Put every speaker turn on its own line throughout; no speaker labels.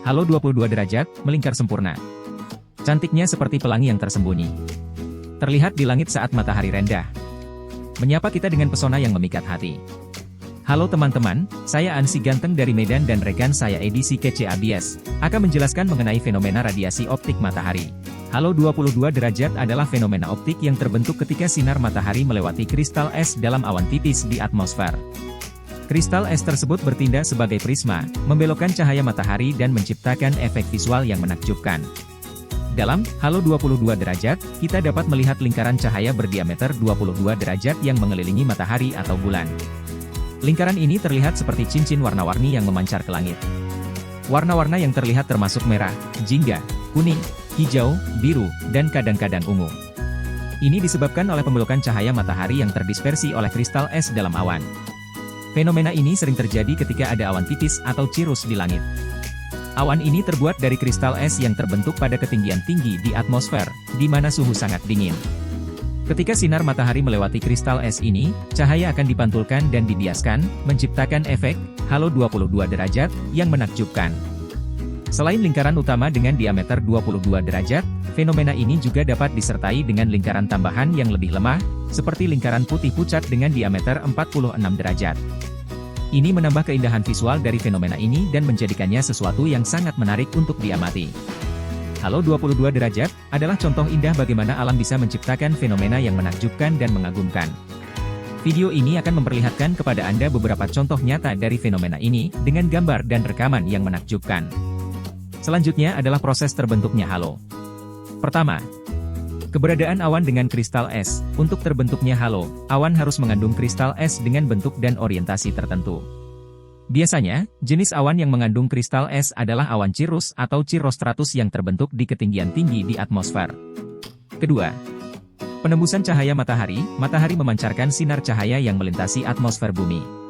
Halo 22 derajat, melingkar sempurna. Cantiknya seperti pelangi yang tersembunyi. Terlihat di langit saat matahari rendah. Menyapa kita dengan pesona yang memikat hati. Halo teman-teman, saya Ansi Ganteng dari Medan dan rekan saya edisi Kece Abies, akan menjelaskan mengenai fenomena radiasi optik matahari. Halo 22 derajat adalah fenomena optik yang terbentuk ketika sinar matahari melewati kristal es dalam awan tipis di atmosfer. Kristal es tersebut bertindak sebagai prisma, membelokkan cahaya matahari dan menciptakan efek visual yang menakjubkan. Dalam Halo 22 derajat, kita dapat melihat lingkaran cahaya berdiameter 22 derajat yang mengelilingi matahari atau bulan. Lingkaran ini terlihat seperti cincin warna-warni yang memancar ke langit. Warna-warna yang terlihat termasuk merah, jingga, kuning, hijau, biru, dan kadang-kadang ungu. Ini disebabkan oleh pembelokan cahaya matahari yang terdispersi oleh kristal es dalam awan. Fenomena ini sering terjadi ketika ada awan tipis atau cirrus di langit. Awan ini terbuat dari kristal es yang terbentuk pada ketinggian tinggi di atmosfer, di mana suhu sangat dingin. Ketika sinar matahari melewati kristal es ini, cahaya akan dipantulkan dan dibiaskan, menciptakan efek Halo 22 derajat yang menakjubkan. Selain lingkaran utama dengan diameter 22 derajat, fenomena ini juga dapat disertai dengan lingkaran tambahan yang lebih lemah, seperti lingkaran putih pucat dengan diameter 46 derajat. Ini menambah keindahan visual dari fenomena ini dan menjadikannya sesuatu yang sangat menarik untuk diamati. Halo 22 derajat adalah contoh indah bagaimana alam bisa menciptakan fenomena yang menakjubkan dan mengagumkan. Video ini akan memperlihatkan kepada Anda beberapa contoh nyata dari fenomena ini dengan gambar dan rekaman yang menakjubkan. Selanjutnya adalah proses terbentuknya halo. Pertama, keberadaan awan dengan kristal es. Untuk terbentuknya halo, awan harus mengandung kristal es dengan bentuk dan orientasi tertentu. Biasanya, jenis awan yang mengandung kristal es adalah awan cirrus atau cirrostratus yang terbentuk di ketinggian tinggi di atmosfer. Kedua, penembusan cahaya matahari. Matahari memancarkan sinar cahaya yang melintasi atmosfer bumi.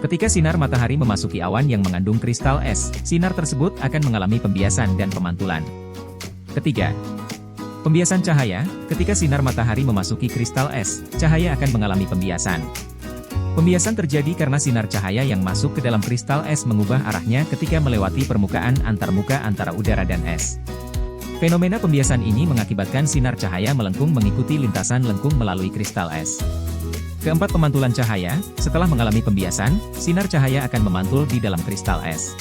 Ketika sinar matahari memasuki awan yang mengandung kristal es, sinar tersebut akan mengalami pembiasan dan pemantulan. Ketiga, pembiasan cahaya. Ketika sinar matahari memasuki kristal es, cahaya akan mengalami pembiasan. Pembiasan terjadi karena sinar cahaya yang masuk ke dalam kristal es mengubah arahnya ketika melewati permukaan antarmuka antara udara dan es. Fenomena pembiasan ini mengakibatkan sinar cahaya melengkung mengikuti lintasan lengkung melalui kristal es. Keempat, pemantulan cahaya. Setelah mengalami pembiasan, sinar cahaya akan memantul di dalam kristal es.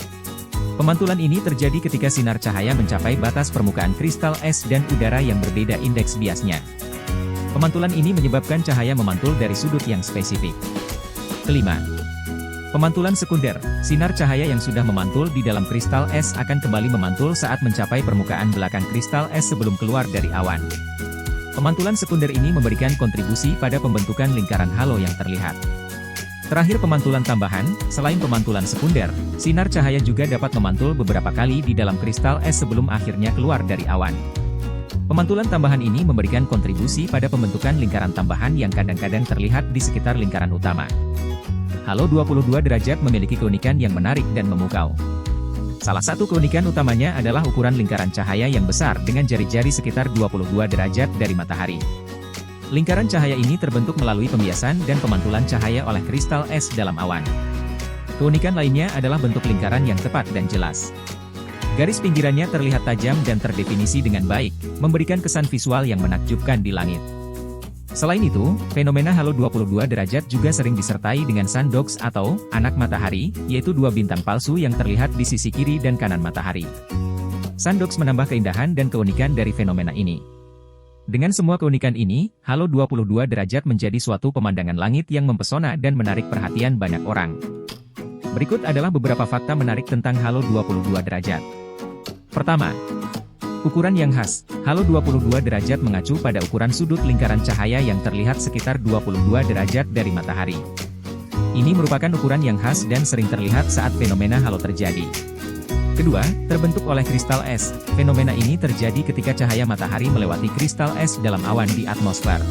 Pemantulan ini terjadi ketika sinar cahaya mencapai batas permukaan kristal es dan udara yang berbeda indeks biasnya. Pemantulan ini menyebabkan cahaya memantul dari sudut yang spesifik. Kelima, pemantulan sekunder. Sinar cahaya yang sudah memantul di dalam kristal es akan kembali memantul saat mencapai permukaan belakang kristal es sebelum keluar dari awan. Pemantulan sekunder ini memberikan kontribusi pada pembentukan lingkaran halo yang terlihat. Terakhir, pemantulan tambahan. Selain pemantulan sekunder, sinar cahaya juga dapat memantul beberapa kali di dalam kristal es sebelum akhirnya keluar dari awan. Pemantulan tambahan ini memberikan kontribusi pada pembentukan lingkaran tambahan yang kadang-kadang terlihat di sekitar lingkaran utama. Halo 22 derajat memiliki keunikan yang menarik dan memukau. Salah satu keunikan utamanya adalah ukuran lingkaran cahaya yang besar dengan jari-jari sekitar 22 derajat dari matahari. Lingkaran cahaya ini terbentuk melalui pembiasan dan pemantulan cahaya oleh kristal es dalam awan. Keunikan lainnya adalah bentuk lingkaran yang tepat dan jelas. Garis pinggirannya terlihat tajam dan terdefinisi dengan baik, memberikan kesan visual yang menakjubkan di langit. Selain itu, fenomena halo 22 derajat juga sering disertai dengan sundogs atau anak matahari, yaitu dua bintang palsu yang terlihat di sisi kiri dan kanan matahari. Sundogs menambah keindahan dan keunikan dari fenomena ini. Dengan semua keunikan ini, halo 22 derajat menjadi suatu pemandangan langit yang mempesona dan menarik perhatian banyak orang. Berikut adalah beberapa fakta menarik tentang halo 22 derajat. Pertama, ukuran yang khas. Halo 22 derajat mengacu pada ukuran sudut lingkaran cahaya yang terlihat sekitar 22 derajat dari matahari. Ini merupakan ukuran yang khas dan sering terlihat saat fenomena halo terjadi. Kedua, terbentuk oleh kristal es. Fenomena ini terjadi ketika cahaya matahari melewati kristal es dalam awan di atmosfer.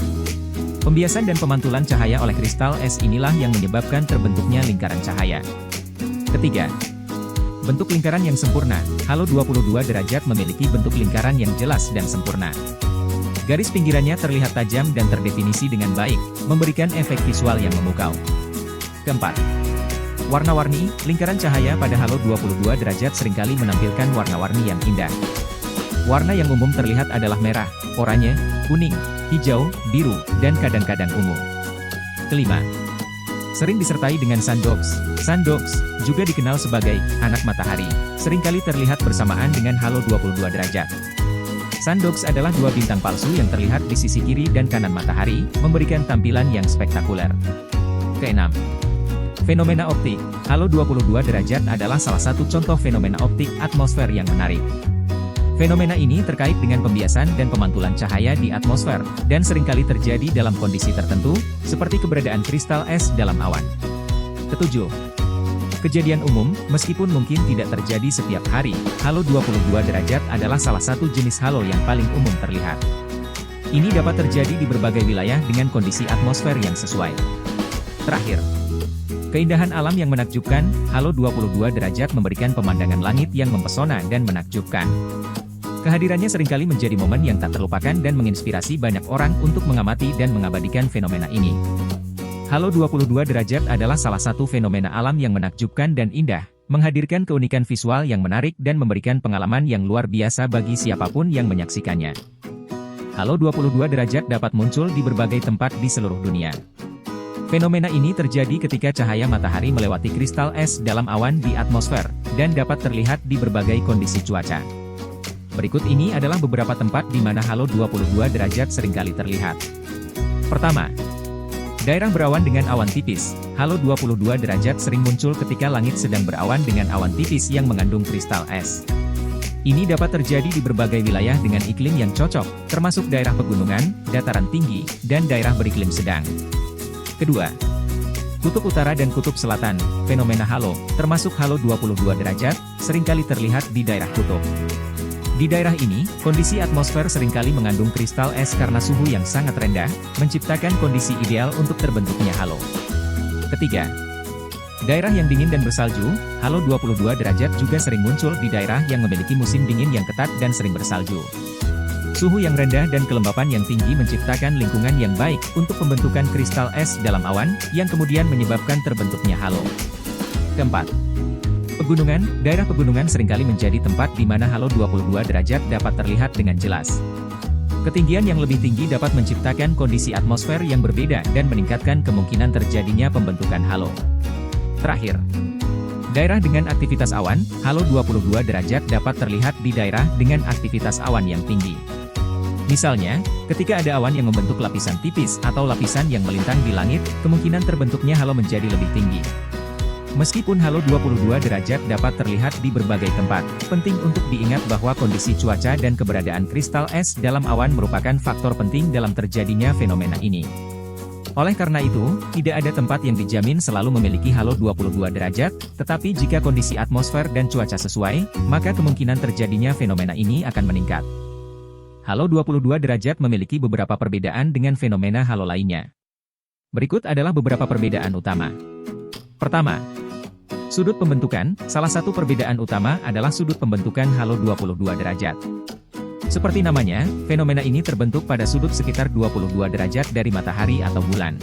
Pembiasan dan pemantulan cahaya oleh kristal es inilah yang menyebabkan terbentuknya lingkaran cahaya. Ketiga, bentuk lingkaran yang sempurna. Halo 22 derajat memiliki bentuk lingkaran yang jelas dan sempurna. Garis pinggirannya terlihat tajam dan terdefinisi dengan baik, memberikan efek visual yang memukau. Keempat, Warna-warni, lingkaran cahaya pada halo 22 derajat seringkali menampilkan warna-warni yang indah. Warna yang umum terlihat adalah merah, oranye, kuning, hijau, biru, dan kadang-kadang ungu. Kelima, sering disertai dengan sundogs. Sundogs, juga dikenal sebagai anak matahari, seringkali terlihat bersamaan dengan halo 22 derajat. Sundogs adalah dua bintang palsu yang terlihat di sisi kiri dan kanan matahari, memberikan tampilan yang spektakuler. Keenam, fenomena optik. Halo 22 derajat adalah salah satu contoh fenomena optik atmosfer yang menarik. Fenomena ini terkait dengan pembiasan dan pemantulan cahaya di atmosfer, dan seringkali terjadi dalam kondisi tertentu, seperti keberadaan kristal es dalam awan. Ketujuh, kejadian umum, meskipun mungkin tidak terjadi setiap hari, halo 22 derajat adalah salah satu jenis halo yang paling umum terlihat. Ini dapat terjadi di berbagai wilayah dengan kondisi atmosfer yang sesuai. Terakhir, keindahan alam yang menakjubkan. Halo 22 derajat memberikan pemandangan langit yang mempesona dan menakjubkan. Kehadirannya seringkali menjadi momen yang tak terlupakan dan menginspirasi banyak orang untuk mengamati dan mengabadikan fenomena ini. Halo 22 derajat adalah salah satu fenomena alam yang menakjubkan dan indah, menghadirkan keunikan visual yang menarik dan memberikan pengalaman yang luar biasa bagi siapapun yang menyaksikannya. Halo 22 derajat dapat muncul di berbagai tempat di seluruh dunia. Fenomena ini terjadi ketika cahaya matahari melewati kristal es dalam awan di atmosfer, dan dapat terlihat di berbagai kondisi cuaca. Berikut ini adalah beberapa tempat di mana halo 22 derajat seringkali terlihat. Pertama, daerah berawan dengan awan tipis. Halo 22 derajat sering muncul ketika langit sedang berawan dengan awan tipis yang mengandung kristal es. Ini dapat terjadi di berbagai wilayah dengan iklim yang cocok, termasuk daerah pegunungan, dataran tinggi, dan daerah beriklim sedang. Kedua, kutub utara dan kutub selatan. Fenomena halo, termasuk halo 22 derajat, seringkali terlihat di daerah kutub. Di daerah ini, kondisi atmosfer seringkali mengandung kristal es karena suhu yang sangat rendah, menciptakan kondisi ideal untuk terbentuknya halo. Ketiga, daerah yang dingin dan bersalju. Halo 22 derajat juga sering muncul di daerah yang memiliki musim dingin yang ketat dan sering bersalju. Suhu yang rendah dan kelembapan yang tinggi menciptakan lingkungan yang baik untuk pembentukan kristal es dalam awan, yang kemudian menyebabkan terbentuknya halo. Keempat, pegunungan. Daerah pegunungan seringkali menjadi tempat di mana halo 22 derajat dapat terlihat dengan jelas. Ketinggian yang lebih tinggi dapat menciptakan kondisi atmosfer yang berbeda dan meningkatkan kemungkinan terjadinya pembentukan halo. Terakhir, daerah dengan aktivitas awan. Halo 22 derajat dapat terlihat di daerah dengan aktivitas awan yang tinggi. Misalnya, ketika ada awan yang membentuk lapisan tipis atau lapisan yang melintang di langit, kemungkinan terbentuknya halo menjadi lebih tinggi. Meskipun halo 22 derajat dapat terlihat di berbagai tempat, penting untuk diingat bahwa kondisi cuaca dan keberadaan kristal es dalam awan merupakan faktor penting dalam terjadinya fenomena ini. Oleh karena itu, tidak ada tempat yang dijamin selalu memiliki halo 22 derajat, tetapi jika kondisi atmosfer dan cuaca sesuai, maka kemungkinan terjadinya fenomena ini akan meningkat. Halo 22 derajat memiliki beberapa perbedaan dengan fenomena halo lainnya. Berikut adalah beberapa perbedaan utama. Pertama, sudut pembentukan. Salah satu perbedaan utama adalah sudut pembentukan halo 22 derajat. Seperti namanya, fenomena ini terbentuk pada sudut sekitar 22 derajat dari matahari atau bulan.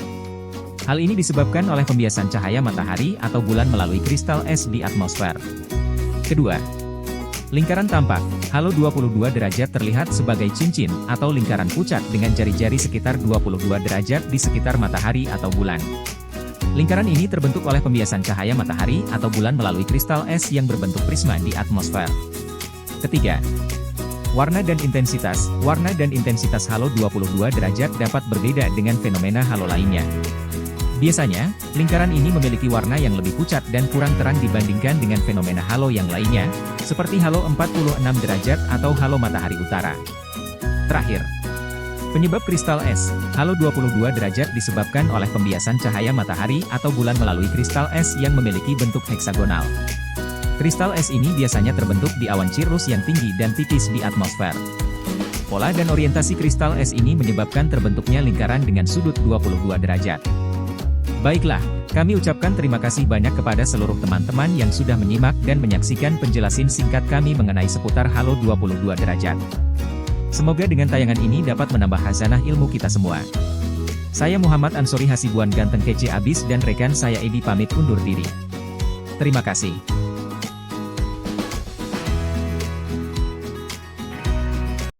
Hal ini disebabkan oleh pembiasan cahaya matahari atau bulan melalui kristal es di atmosfer. Kedua, lingkaran tampak. Halo 22 derajat terlihat sebagai cincin atau lingkaran pucat dengan jari-jari sekitar 22 derajat di sekitar matahari atau bulan. Lingkaran ini terbentuk oleh pembiasan cahaya matahari atau bulan melalui kristal es yang berbentuk prisma di atmosfer. Ketiga, warna dan intensitas. Warna dan intensitas halo 22 derajat dapat berbeda dengan fenomena halo lainnya. Biasanya, lingkaran ini memiliki warna yang lebih pucat dan kurang terang dibandingkan dengan fenomena halo yang lainnya, seperti halo 46 derajat atau halo matahari utara. Terakhir, penyebab kristal es. Halo 22 derajat disebabkan oleh pembiasan cahaya matahari atau bulan melalui kristal es yang memiliki bentuk heksagonal. Kristal es ini biasanya terbentuk di awan cirrus yang tinggi dan tipis di atmosfer. Pola dan orientasi kristal es ini menyebabkan terbentuknya lingkaran dengan sudut 22 derajat. Baiklah, kami ucapkan terima kasih banyak kepada seluruh teman-teman yang sudah menyimak dan menyaksikan penjelasan singkat kami mengenai seputar halo 22 derajat. Semoga dengan tayangan ini dapat menambah khazanah ilmu kita semua. Saya Muhammad Ansori Hasibuan ganteng kece abis dan rekan saya Edi pamit undur diri. Terima kasih.